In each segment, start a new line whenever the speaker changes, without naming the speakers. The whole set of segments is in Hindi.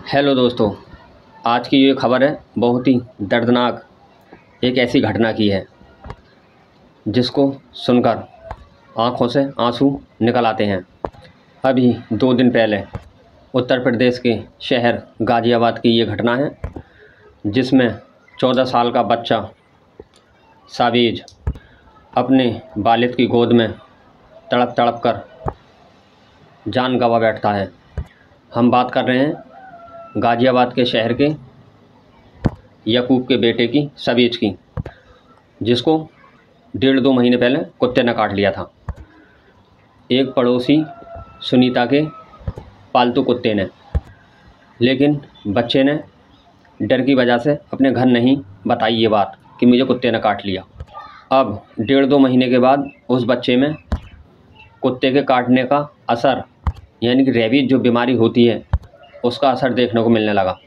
हेलो दोस्तों, आज की ये खबर है बहुत ही दर्दनाक एक ऐसी घटना की है जिसको सुनकर आँखों से आंसू निकल आते हैं। अभी 2 दिन पहले उत्तर प्रदेश के शहर गाज़ियाबाद की ये घटना है जिसमें 14 साल का बच्चा साबिज अपने वालिद की गोद में तड़प तड़प कर जान गंवा बैठता है। हम बात कर रहे हैं गाज़ियाबाद के शहर के यकूब के बेटे की साबिज की, जिसको 1.5-2 महीने पहले कुत्ते ने काट लिया था। एक पड़ोसी सुनीता के पालतू कुत्ते ने, लेकिन बच्चे ने डर की वजह से अपने घर नहीं बताई ये बात कि मुझे कुत्ते ने काट लिया। अब 1.5-2 महीने के बाद उस बच्चे में कुत्ते के काटने का असर यानी कि रेबीज जो बीमारी होती है उसका असर देखने को मिलने लगा।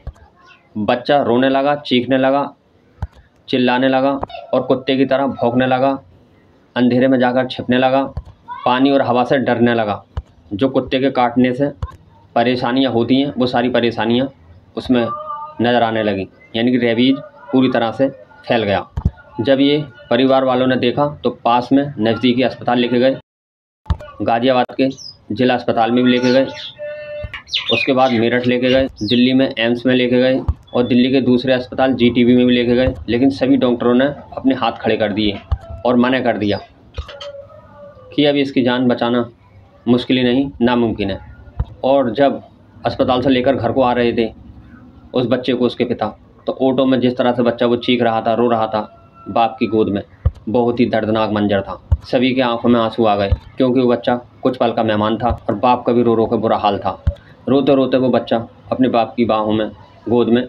बच्चा रोने लगा, चीखने लगा, चिल्लाने लगा और कुत्ते की तरह भौंकने लगा, अंधेरे में जाकर छिपने लगा, पानी और हवा से डरने लगा। जो कुत्ते के काटने से परेशानियां होती हैं वो सारी परेशानियां उसमें नज़र आने लगी, यानी कि रेबीज पूरी तरह से फैल गया। जब ये परिवार वालों ने देखा तो पास में नज़दीकी अस्पताल लेके गए, गाज़ियाबाद के ज़िला अस्पताल में भी लेके गए, उसके बाद मेरठ लेके गए, दिल्ली में एम्स में लेके गए और दिल्ली के दूसरे अस्पताल जीटीबी में भी लेके गए। लेकिन सभी डॉक्टरों ने अपने हाथ खड़े कर दिए और मना कर दिया कि अब इसकी जान बचाना मुश्किल ही नहीं, नामुमकिन है। और जब अस्पताल से लेकर घर को आ रहे थे उस बच्चे को उसके पिता, तो ऑटो में जिस तरह से बच्चा वो चीख रहा था, रो रहा था बाप की गोद में, बहुत ही दर्दनाक मंजर था। सभी के आंखों में आंसू आ गए क्योंकि वो बच्चा कुछ पल का मेहमान था और बाप का भी रो रो के बुरा हाल था। रोते रोते वो बच्चा अपने बाप की बाहों में, गोद में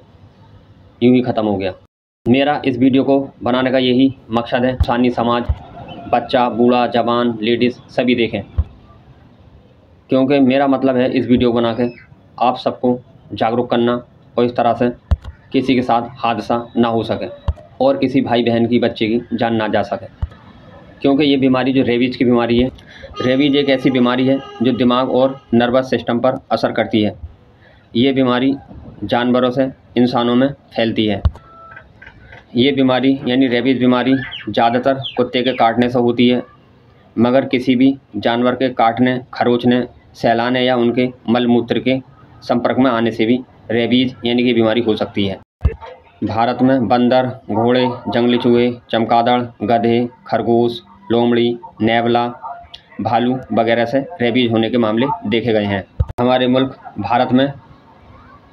यूं ही ख़त्म हो गया। मेरा इस वीडियो को बनाने का यही मकसद है, इंसानी समाज, बच्चा, बूढ़ा, जवान, लेडीज़ सभी देखें, क्योंकि मेरा मतलब है इस वीडियो बना के आप सबको जागरूक करना और इस तरह से किसी के साथ हादसा ना हो सके और किसी भाई बहन की बच्चे की जान ना जा सके। क्योंकि ये बीमारी जो रेबीज की बीमारी है, रेबीज एक ऐसी बीमारी है जो दिमाग और नर्वस सिस्टम पर असर करती है। ये बीमारी जानवरों से इंसानों में फैलती है। ये बीमारी यानी रेबीज बीमारी ज़्यादातर कुत्ते के काटने से होती है, मगर किसी भी जानवर के काटने, खरोंचने, सहलाने या उनके मल मूत्र के संपर्क में आने से भी रेबीज यानी कि बीमारी हो सकती है। भारत में बंदर, घोड़े, जंगली चूहे, चमगादड़, गधे, खरगोश, लोमड़ी, नेवला, भालू वगैरह से रेबीज होने के मामले देखे गए हैं। हमारे मुल्क भारत में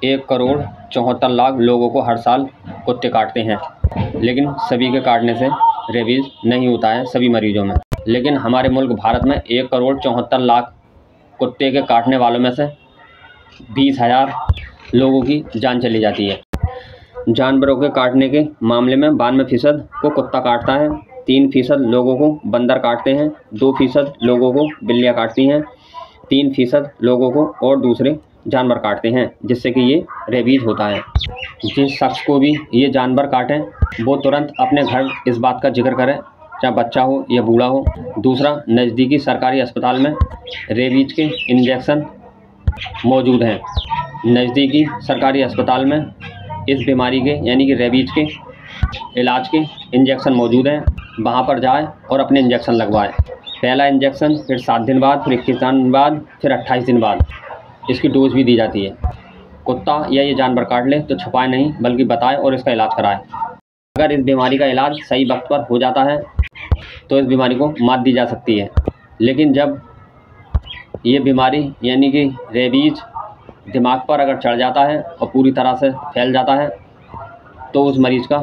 1,74,00,000 लोगों को हर साल कुत्ते काटते हैं, लेकिन सभी के काटने से रेबीज नहीं होता है सभी मरीजों में। लेकिन हमारे मुल्क भारत में 1,74,00,000 कुत्ते के काटने वालों में से 20,000 लोगों की जान चली जाती है। जानवरों के काटने के मामले में 92% को कुत्ता काटता है, 3% लोगों को बंदर काटते हैं, 2% लोगों को बिल्लियाँ काटती हैं, 3% लोगों को और दूसरे जानवर काटते हैं, जिससे कि ये रेबीज होता है। जिस शख्स को भी ये जानवर काटें वो तुरंत अपने घर इस बात का जिक्र करें, चाहे बच्चा हो या बूढ़ा हो। दूसरा, नज़दीकी सरकारी अस्पताल में रेबीज के इंजेक्शन मौजूद हैं। नज़दीकी सरकारी अस्पताल में इस बीमारी के यानी कि रेबीज के इलाज के इंजेक्शन मौजूद हैं। वहाँ पर जाए और अपने इंजेक्शन लगवाए। पहला इंजेक्शन, फिर 7 दिन बाद, फिर 21 दिन बाद, फिर 28 दिन बाद इसकी डोज भी दी जाती है। कुत्ता या ये जानवर काट ले तो छुपाए नहीं बल्कि बताए और इसका इलाज कराए। अगर इस बीमारी का इलाज सही वक्त पर हो जाता है तो इस बीमारी को मात दी जा सकती है। लेकिन जब ये बीमारी यानी कि रेबीज दिमाग पर अगर चढ़ जाता है और पूरी तरह से फैल जाता है तो उस मरीज़ का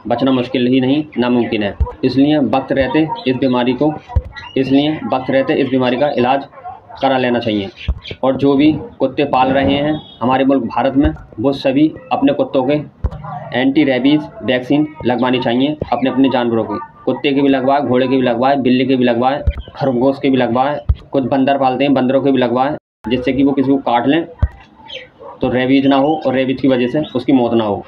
बचना मुश्किल ही नहीं, नामुमकिन है। इसलिए वक्त रहते इस बीमारी का इलाज करा लेना चाहिए। और जो भी कुत्ते पाल रहे हैं हमारे मुल्क भारत में, वो सभी अपने कुत्तों के एंटी रेबीज वैक्सीन लगवानी चाहिए। अपने अपने जानवरों की, कुत्ते के भी लगवाए, घोड़े के भी लगवाए, बिल्ली के भी लगवाए, खरगोश के भी लगवाए, कुछ बंदर पालते हैं बंदरों के भी लगवाए, जिससे कि वो किसी को काट लें तो रेबीज ना हो और रेबीज की वजह से उसकी मौत ना हो।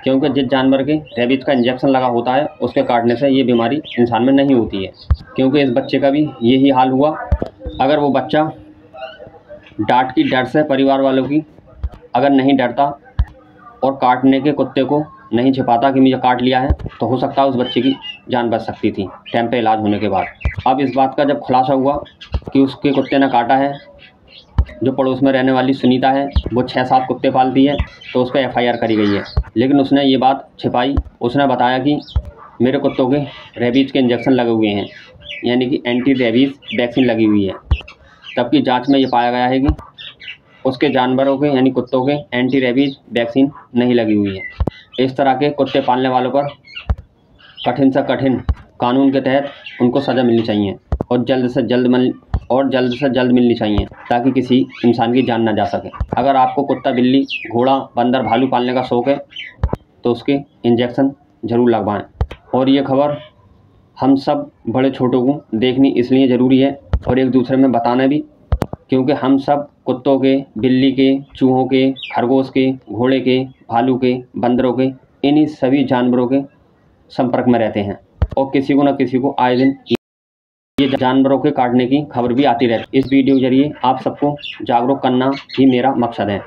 क्योंकि जिस जानवर के रेबीज का इंजेक्शन लगा होता है उसके काटने से ये बीमारी इंसान में नहीं होती है। क्योंकि इस बच्चे का भी यही हाल हुआ। अगर वो बच्चा डांट की डर से परिवार वालों की अगर नहीं डरता और काटने के कुत्ते को नहीं छिपाता कि मुझे काट लिया है, तो हो सकता है उस बच्चे की जान बच सकती थी टाइम पे इलाज होने के बाद। अब इस बात का जब खुलासा हुआ कि उसके कुत्ते ने काटा है, जो पड़ोस में रहने वाली सुनीता है वो 6-7 कुत्ते पालती है, तो उस पर FIR करी गई है। लेकिन उसने ये बात छिपाई। उसने बताया कि मेरे कुत्तों के रेबीज़ के इंजेक्शन लगे हुए हैं, यानी कि एंटी रेबीज़ वैक्सीन लगी हुई है। तबकि जांच में ये पाया गया है कि उसके जानवरों के यानी कुत्तों के एंटी रेबीज़ वैक्सीन नहीं लगी हुई है। इस तरह के कुत्ते पालने वालों पर कठिन से कठिन कानून के तहत उनको सज़ा मिलनी चाहिए और जल्द से जल्द मिलनी चाहिए, ताकि किसी इंसान की जान ना जा सके। अगर आपको कुत्ता, बिल्ली, घोड़ा, बंदर, भालू पालने का शौक़ है तो उसके इंजेक्शन ज़रूर लगवाएं। और ये खबर हम सब बड़े छोटों को देखनी इसलिए ज़रूरी है और एक दूसरे में बताना भी, क्योंकि हम सब कुत्तों के, बिल्ली के, चूहों के, खरगोश के, घोड़े के, भालू के, बंदरों के, इन्हीं सभी जानवरों के संपर्क में रहते हैं और किसी को न किसी को आए दिन ये जानवरों के काटने की खबर भी आती रहती है। इस वीडियो के जरिए आप सबको जागरूक करना ही मेरा मकसद है।